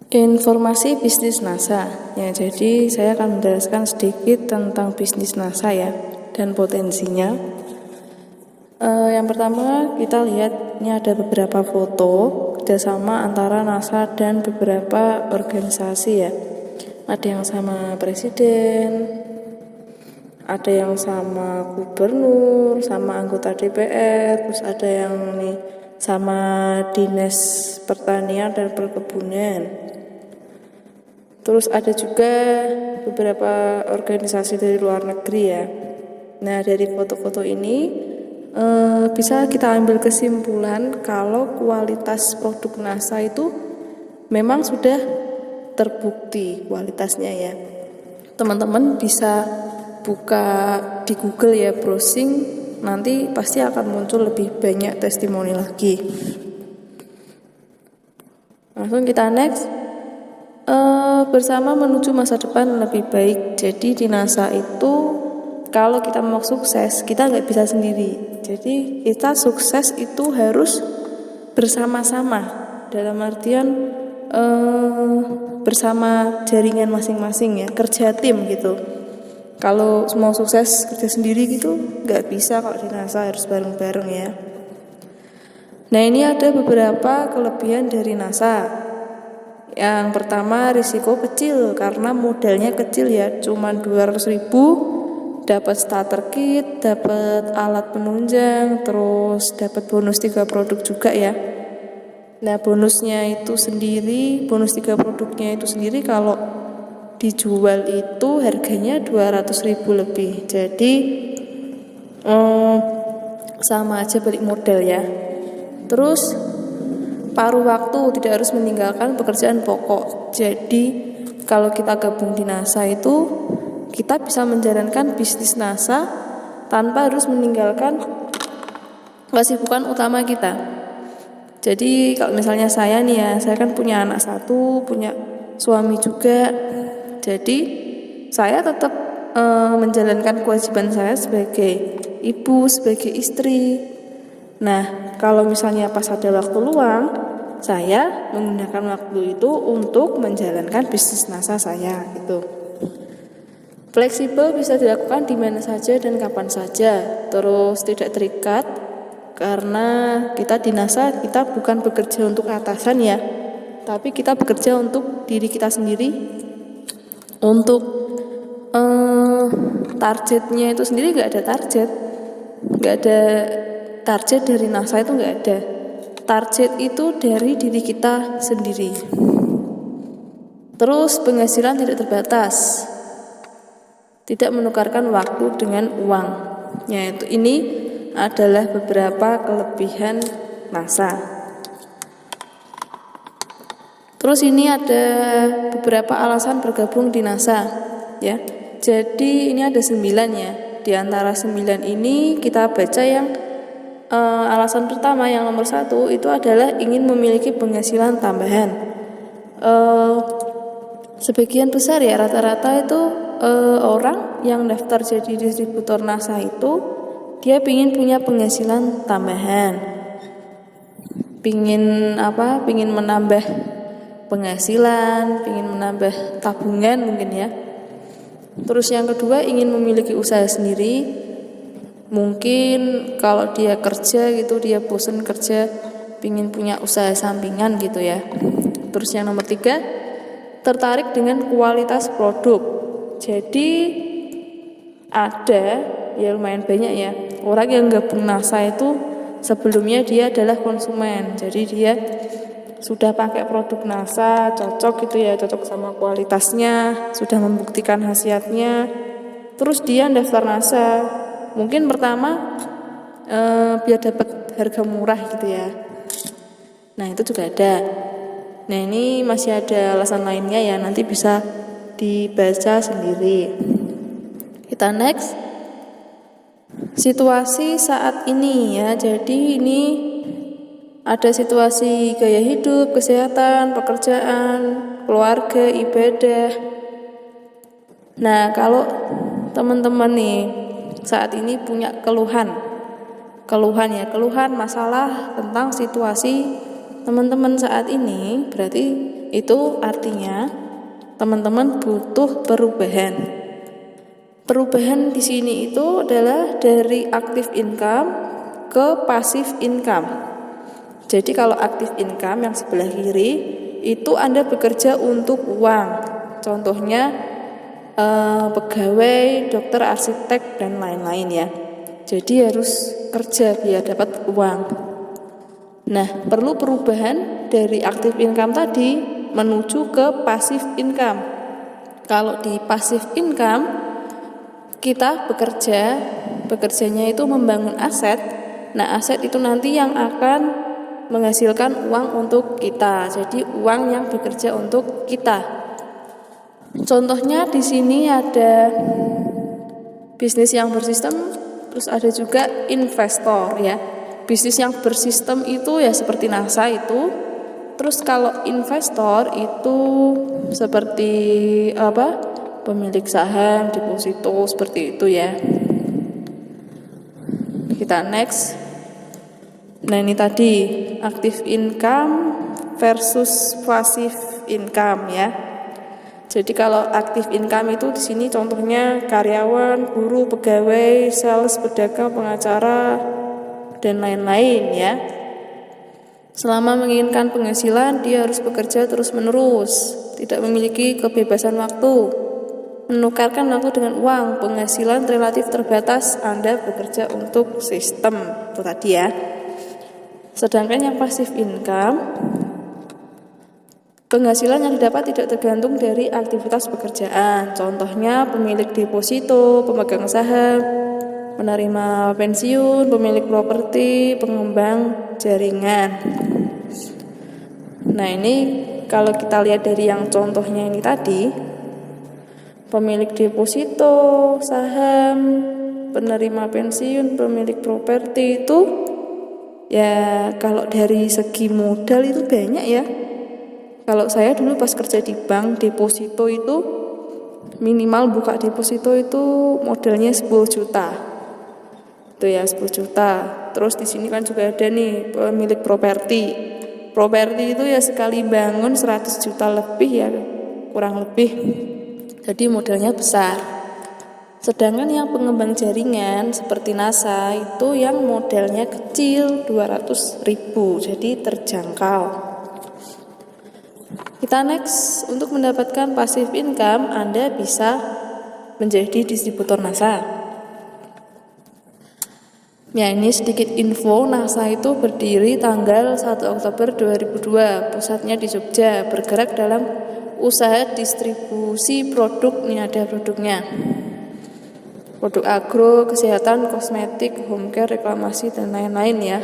Informasi bisnis NASA. Ya, jadi saya akan menjelaskan sedikit tentang bisnis NASA ya dan potensinya. Yang pertama kita lihat ini ada beberapa foto kerjasama antara NASA dan beberapa organisasi ya. Ada yang sama presiden, ada yang sama gubernur, sama anggota DPR, terus ada yang nih sama dinas pertanian dan perkebunan. Terus ada juga beberapa organisasi dari luar negeri ya. Nah, dari foto-foto ini bisa kita ambil kesimpulan kalau kualitas produk NASA itu memang sudah terbukti kualitasnya ya. Teman-teman bisa buka di Google ya, browsing, nanti pasti akan muncul lebih banyak testimoni lagi. Langsung kita next. Bersama menuju masa depan lebih baik. Jadi di NASA itu kalau kita mau sukses, kita nggak bisa sendiri. Jadi kita sukses itu harus bersama-sama, dalam artian bersama jaringan masing-masing ya, kerja tim gitu. Kalau mau sukses kerja sendiri gitu nggak bisa. Kalau di NASA harus bareng-bareng ya. Nah, ini ada beberapa kelebihan dari NASA. Yang pertama, risiko kecil karena modalnya kecil ya, cuman 200.000, dapat starter kit, dapat alat penunjang, terus dapat bonus 3 produk juga ya. Nah, bonus 3 produknya itu sendiri kalau dijual itu harganya 200.000 lebih. Jadi sama aja balik modal ya. Terus paruh waktu, tidak harus meninggalkan pekerjaan pokok. Jadi kalau kita gabung di NASA itu kita bisa menjalankan bisnis NASA tanpa harus meninggalkan kesibukan utama kita. Jadi kalau misalnya saya nih ya, saya kan punya anak 1, punya suami juga. Jadi saya tetap menjalankan kewajiban saya sebagai ibu, sebagai istri. Nah, kalau misalnya pas ada waktu luang, saya menggunakan waktu itu untuk menjalankan bisnis NASA saya gitu. Fleksibel, bisa dilakukan di mana saja dan kapan saja. Terus tidak terikat, karena kita di NASA kita bukan bekerja untuk atasan ya, tapi kita bekerja untuk diri kita sendiri. Untuk targetnya itu sendiri nggak ada target dari NASA itu nggak ada. Target itu dari diri kita sendiri. Terus penghasilan tidak terbatas, tidak menukarkan waktu dengan uang. Yaitu ini adalah beberapa kelebihan NASA. Terus ini ada beberapa alasan bergabung di NASA ya. Jadi ini ada 9 ya. Di antara 9 ini kita baca yang alasan pertama, yang nomor 1 itu adalah ingin memiliki penghasilan tambahan. Sebagian besar ya, rata-rata itu orang yang daftar jadi distributor NASA itu dia ingin punya penghasilan tambahan, ingin menambah penghasilan, ingin menambah tabungan mungkin ya. Terus yang kedua, ingin memiliki usaha sendiri. Mungkin kalau dia kerja gitu, dia bosan kerja, ingin punya usaha sampingan gitu ya. Terus yang nomor 3, tertarik dengan kualitas produk. Jadi ada ya lumayan banyak ya orang yang gabung NASA itu sebelumnya dia adalah konsumen. Jadi dia sudah pakai produk NASA, cocok gitu ya, cocok sama kualitasnya, sudah membuktikan khasiatnya. Terus dia daftar NASA. Mungkin pertama biar dapat harga murah gitu ya. Nah, itu juga ada. Nah, ini masih ada alasan lainnya ya, nanti bisa dibaca sendiri. Kita next. Situasi saat ini ya. Jadi ini ada situasi gaya hidup, kesehatan, pekerjaan, keluarga, ibadah. Nah, kalau teman-teman nih saat ini punya keluhan masalah tentang situasi teman-teman saat ini, berarti itu artinya teman-teman butuh perubahan. Perubahan di sini itu adalah dari active income ke passive income. Jadi kalau active income yang sebelah kiri itu Anda bekerja untuk uang. Contohnya pegawai, dokter, arsitek, dan lain-lain ya. Jadi harus kerja biar dapat uang. Nah, perlu perubahan dari active income tadi menuju ke passive income. Kalau di passive income, kita bekerjanya itu membangun aset. Nah, aset itu nanti yang akan menghasilkan uang untuk kita. Jadi uang yang bekerja untuk kita. Contohnya di sini ada bisnis yang bersistem, terus ada juga investor ya. Bisnis yang bersistem itu ya seperti NASA itu. Terus kalau investor itu seperti pemilik saham, deposito, seperti itu ya. Kita next. Nah, ini tadi active income versus passive income ya. Jadi kalau active income itu di sini contohnya karyawan, guru, pegawai, sales, pedagang, pengacara, dan lain-lain ya. Selama menginginkan penghasilan, dia harus bekerja terus-menerus, tidak memiliki kebebasan waktu. Menukarkan waktu dengan uang, penghasilan relatif terbatas, Anda bekerja untuk sistem. Itu tadi ya. Sedangkan yang passive income, penghasilan yang didapat tidak tergantung dari aktivitas pekerjaan. Contohnya pemilik deposito, pemegang saham, penerima pensiun, pemilik properti, pengembang jaringan. Nah, ini kalau kita lihat dari yang contohnya ini tadi, pemilik deposito, saham, penerima pensiun, pemilik properti itu ya kalau dari segi modal itu banyak ya. Kalau saya dulu pas kerja di bank, deposito itu minimal buka deposito itu modalnya 10 juta. Itu ya 10 juta. Terus di sini kan juga ada nih pemilik properti. Properti itu ya sekali bangun 100 juta lebih ya, kurang lebih. Jadi modalnya besar. Sedangkan yang pengembang jaringan seperti NASA itu yang modalnya kecil 200.000, jadi terjangkau. Kita next, untuk mendapatkan passive income Anda bisa menjadi distributor NASA. Ya, ini sedikit info. NASA itu berdiri tanggal 1 Oktober 2002, pusatnya di Jogja, bergerak dalam usaha distribusi produk. Ini ada produknya. Produk agro, kesehatan, kosmetik, home care, reklamasi, dan lain-lain ya.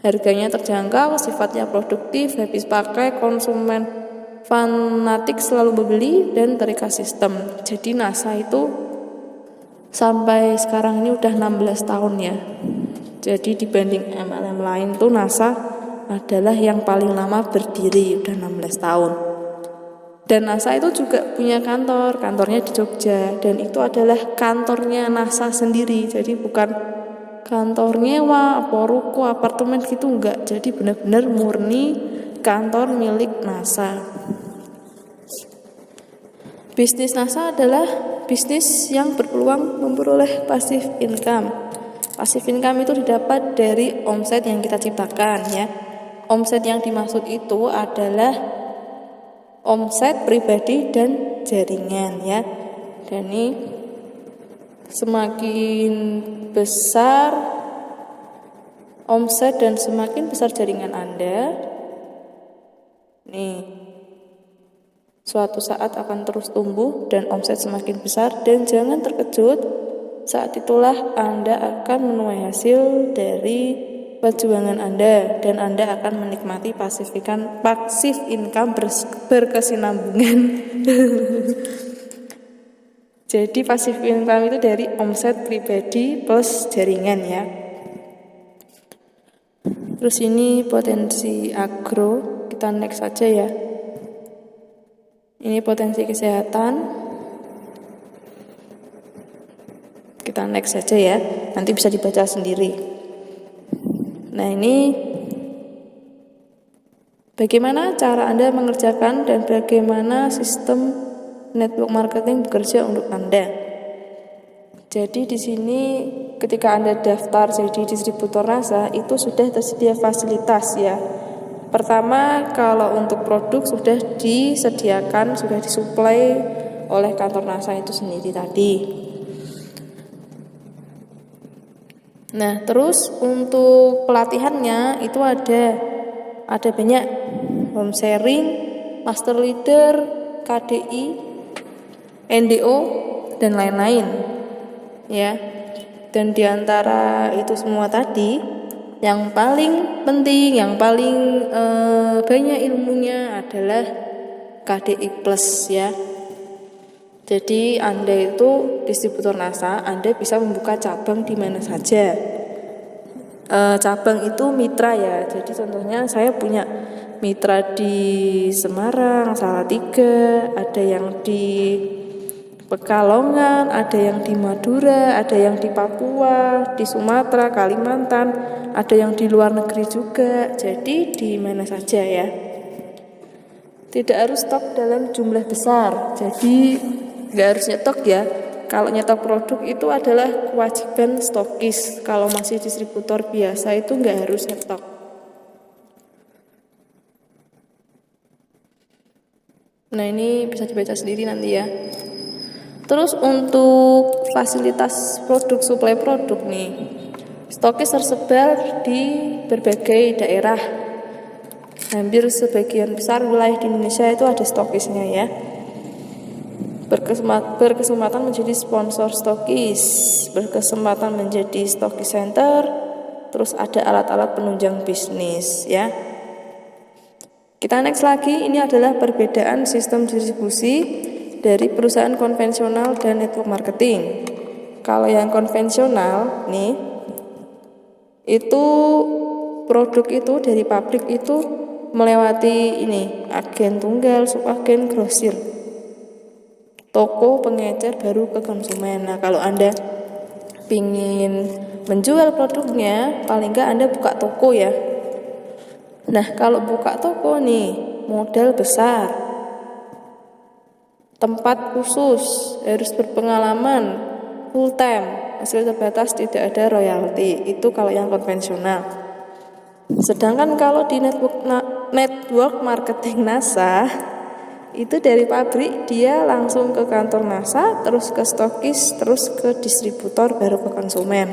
Harganya terjangkau, sifatnya produktif, habis pakai, konsumen fanatik selalu membeli, dan terikat sistem. Jadi NASA itu sampai sekarang ini udah 16 tahun ya. Jadi dibanding MLM lain tuh NASA adalah yang paling lama berdiri, udah 16 tahun. Dan NASA itu juga punya kantornya di Jogja, dan itu adalah kantornya NASA sendiri. Jadi bukan kantor nyewa, apa ruko, apartemen gitu enggak. Jadi benar-benar murni kantor milik NASA. Bisnis NASA adalah bisnis yang berpeluang memperoleh passive income. Passive income itu didapat dari omset yang kita ciptakan ya. Omset yang dimaksud itu adalah omset pribadi dan jaringan ya. Dan ini semakin besar omset dan semakin besar jaringan Anda, nih suatu saat akan terus tumbuh dan omset semakin besar. Dan jangan terkejut, saat itulah Anda akan menuai hasil dari perjuangan Anda, dan Anda akan menikmati passive income berkesinambungan. Jadi passive income itu dari omset pribadi plus jaringan ya. Terus ini potensi agro, kita next saja ya. Ini potensi kesehatan, kita next saja ya, nanti bisa dibaca sendiri. Nah, ini Bagaimana cara Anda mengerjakan dan bagaimana sistem network marketing bekerja untuk Anda. Jadi di sini ketika Anda daftar jadi distributor NASA itu sudah tersedia fasilitas ya. Pertama, kalau untuk produk sudah disediakan, sudah disuplai oleh kantor NASA itu sendiri tadi. Nah, terus untuk pelatihannya itu ada banyak, home sharing, master leader, KDI, NDO dan lain-lain. Ya. Dan diantara itu semua tadi, yang paling penting, yang paling banyak ilmunya adalah KDI Plus ya. Jadi Anda itu distributor NASA, Anda bisa membuka cabang di mana saja. Cabang itu mitra ya. Jadi contohnya saya punya mitra di Semarang, Salatiga, ada yang di Pekalongan, ada yang di Madura, ada yang di Papua, di Sumatera, Kalimantan, ada yang di luar negeri juga. Jadi di mana saja ya. Tidak harus stok dalam jumlah besar. Jadi nggak harus nyetok ya. Kalau nyetok produk itu adalah kewajiban stokis. Kalau masih distributor biasa itu nggak harus nyetok. Nah ini bisa dibaca sendiri nanti ya. Terus untuk fasilitas produk, suplai produk nih, stokis tersebar di berbagai daerah. Hampir sebagian besar wilayah di Indonesia itu ada stokisnya ya. Berkesempatan menjadi sponsor stokis, berkesempatan menjadi stokis center, terus ada alat-alat penunjang bisnis ya. Kita next lagi, ini adalah perbedaan sistem distribusi dari perusahaan konvensional dan network marketing. Kalau yang konvensional nih, itu produk itu dari pabrik itu melewati ini agen tunggal, subagen, grosir, toko pengecer baru ke konsumen. Nah kalau Anda ingin menjual produknya, paling nggak Anda buka toko ya. Nah kalau buka toko nih modal besar, tempat khusus, harus berpengalaman, full time, hasil terbatas, tidak ada royalti. Itu kalau yang konvensional. Sedangkan kalau di network marketing NASA, itu dari pabrik dia langsung ke kantor NASA, terus ke stokis, terus ke distributor, baru ke konsumen.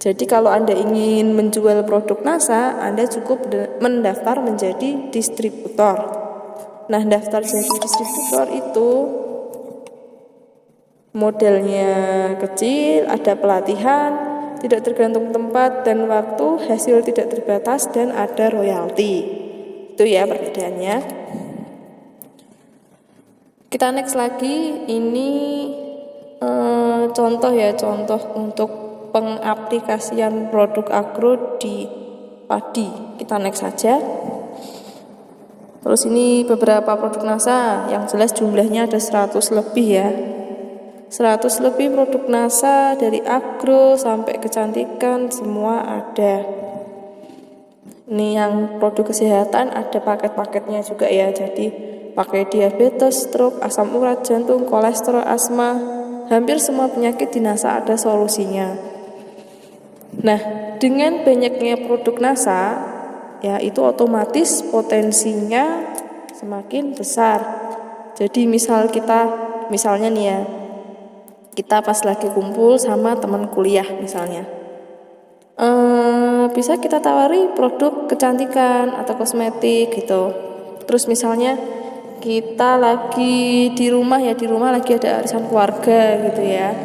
Jadi kalau Anda ingin menjual produk NASA, Anda cukup mendaftar menjadi distributor. Nah, daftar jadi distributor itu modelnya kecil, ada pelatihan, tidak tergantung tempat dan waktu, hasil tidak terbatas, dan ada royalti. Itu ya perbedaannya. Kita next lagi, ini contoh ya, contoh untuk pengaplikasian produk agro di padi. Kita next saja. Terus ini beberapa produk NASA, yang jelas jumlahnya ada 100 lebih ya. 100 lebih produk NASA, dari agro sampai kecantikan semua ada. Ini yang produk kesehatan ada paket-paketnya juga ya. Jadi pakai diabetes, stroke, asam urat, jantung, kolesterol, asma, hampir semua penyakit di NASA ada solusinya. Nah, dengan banyaknya produk NASA, ya itu otomatis potensinya semakin besar. Jadi misalnya nih ya, kita pas lagi kumpul sama teman kuliah misalnya, bisa kita tawari produk kecantikan atau kosmetik gitu. Terus misalnya kita lagi di rumah lagi ada arisan keluarga gitu ya.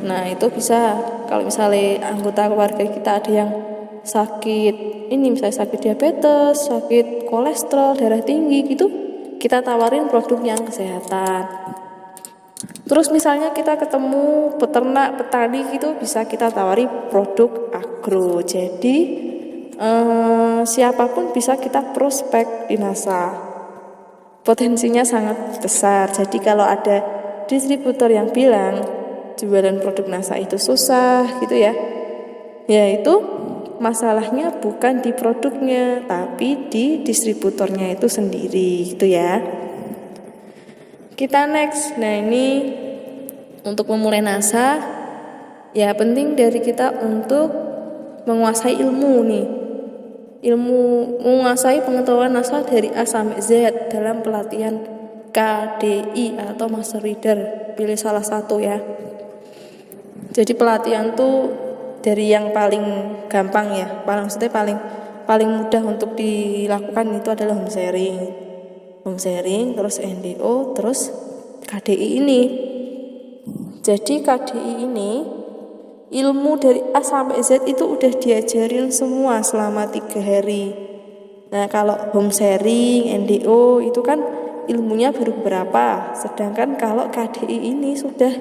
Nah itu bisa, kalau misalnya anggota keluarga kita ada yang sakit, ini misalnya sakit diabetes, sakit kolesterol, darah tinggi gitu, kita tawarin produk yang kesehatan. Terus misalnya kita ketemu peternak, petani gitu, bisa kita tawari produk agro. Jadi siapapun bisa kita prospek di NASA. Potensinya sangat besar. Jadi kalau ada distributor yang bilang jualan produk NASA itu susah gitu ya, ya itu masalahnya bukan di produknya, tapi di distributornya itu sendiri, gitu ya. Kita next. Nah, ini untuk memulai NASA, ya penting dari kita untuk menguasai ilmu nih. Menguasai pengetahuan NASA dari A sampai Z dalam pelatihan KDI atau Master Reader. Pilih salah satu ya. Jadi pelatihan tuh dari yang paling gampang ya, paling mudah untuk dilakukan itu adalah home sharing, terus NDO, terus KDI ini. Jadi KDI ini ilmu dari A sampai Z itu udah diajarin semua selama 3 hari. Nah, kalau home sharing, NDO itu kan ilmunya baru beberapa, sedangkan kalau KDI ini sudah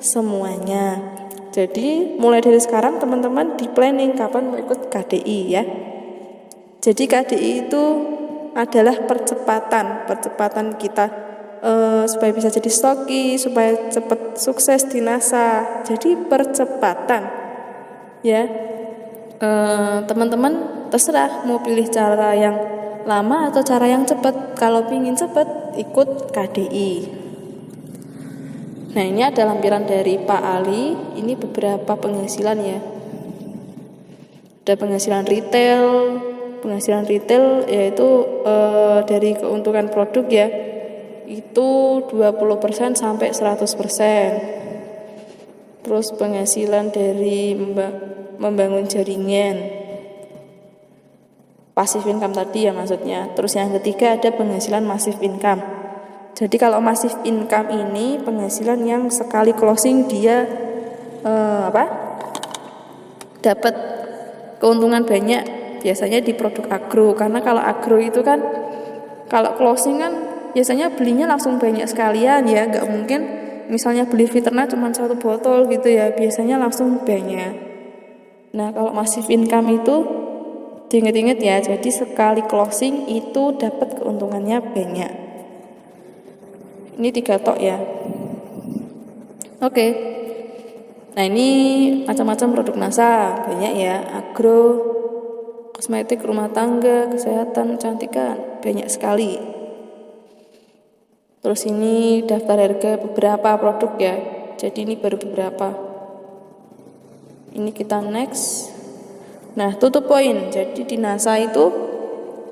semuanya. Jadi mulai dari sekarang teman-teman di planning kapan mau ikut KDI ya. Jadi KDI itu adalah percepatan kita supaya bisa jadi stoki, supaya cepat sukses di NASA. Jadi percepatan ya. Teman-teman terserah mau pilih cara yang lama atau cara yang cepat. Kalau ingin cepat ikut KDI. Nah, ini ada lampiran dari Pak Ali. Ini beberapa penghasilan ya. Ada penghasilan retail yaitu dari keuntungan produk ya. Itu 20% sampai 100%. Terus penghasilan dari membangun jaringan. Passive income tadi ya maksudnya. Terus yang ketiga ada penghasilan massive income. Jadi kalau massive income ini penghasilan yang sekali closing dia dapat keuntungan banyak, biasanya di produk agro. Karena kalau agro itu kan kalau closing kan biasanya belinya langsung banyak sekalian ya, nggak mungkin misalnya beli Viterna cuma 1 botol gitu ya, biasanya langsung banyak. Nah, kalau massive income itu diinget-inget ya, jadi sekali closing itu dapat keuntungannya banyak. Ini 3 tok ya. Oke. Nah, ini macam-macam produk NASA, banyak ya, agro, kosmetik, rumah tangga, kesehatan, kecantikan, banyak sekali. Terus ini daftar harga beberapa produk ya. Jadi ini baru beberapa. Ini kita next. Nah, tutup poin. Jadi di NASA itu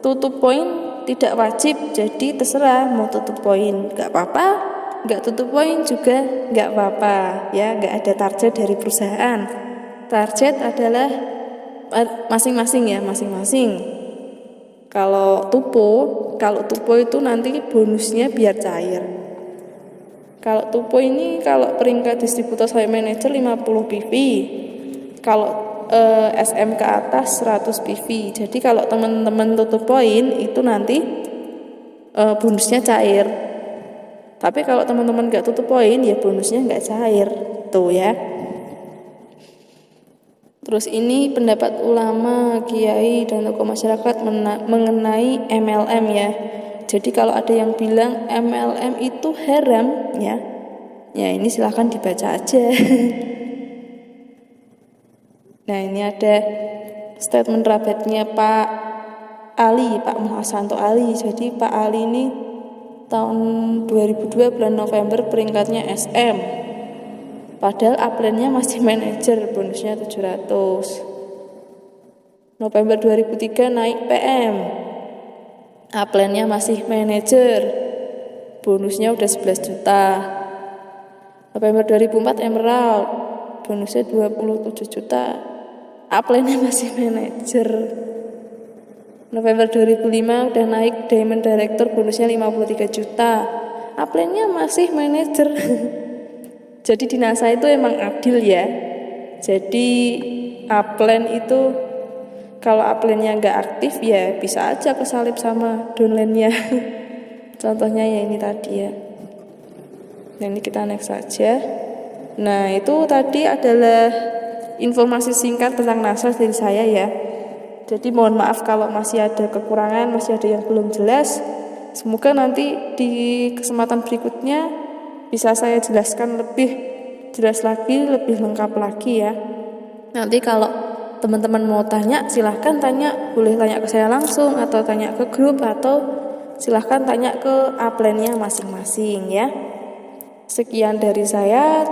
tutup poin tidak wajib, jadi terserah mau tutup poin nggak apa-apa, nggak tutup poin juga nggak apa-apa ya, nggak ada target dari perusahaan. Target adalah masing-masing ya, masing-masing. Kalau tupo itu nanti bonusnya biar cair. Kalau tupo ini kalau peringkat distributor saya manajer 50 PV, kalau SM ke atas 100 PV. Jadi kalau teman-teman tutup poin itu nanti bonusnya cair. Tapi kalau teman-teman nggak tutup poin ya bonusnya nggak cair tuh ya. Terus ini pendapat ulama, kiai dan tokoh masyarakat mengenai MLM ya. Jadi kalau ada yang bilang MLM itu haram ya ini silahkan dibaca aja. Nah, ini ada statement rabatnya Pak Muhasanto Ali. Jadi Pak Ali ini tahun 2002 bulan November peringkatnya SM. Padahal upline-nya masih manajer, bonusnya 700. November 2003 naik PM. Upline-nya masih manajer, bonusnya udah 11 juta. November 2004 Emerald, bonusnya 27 juta. Upline-nya masih manajer. November 2005 udah naik Diamond Director, bonusnya 53 juta. Upline-nya masih manajer. Jadi di NASA itu emang adil ya. Jadi upline itu kalau upline-nya nggak aktif ya bisa aja kesalip sama downline-nya. Contohnya ya ini tadi ya. Nah, ini kita next saja. Nah, itu tadi adalah informasi singkat tentang NASA dari saya ya. Jadi mohon maaf kalau masih ada kekurangan, masih ada yang belum jelas. Semoga nanti di kesempatan berikutnya bisa saya jelaskan lebih jelas lagi, lebih lengkap lagi ya. Nanti kalau teman-teman mau tanya, silahkan tanya, boleh tanya ke saya langsung atau tanya ke grup atau silahkan tanya ke upline-nya masing-masing ya. Sekian dari saya.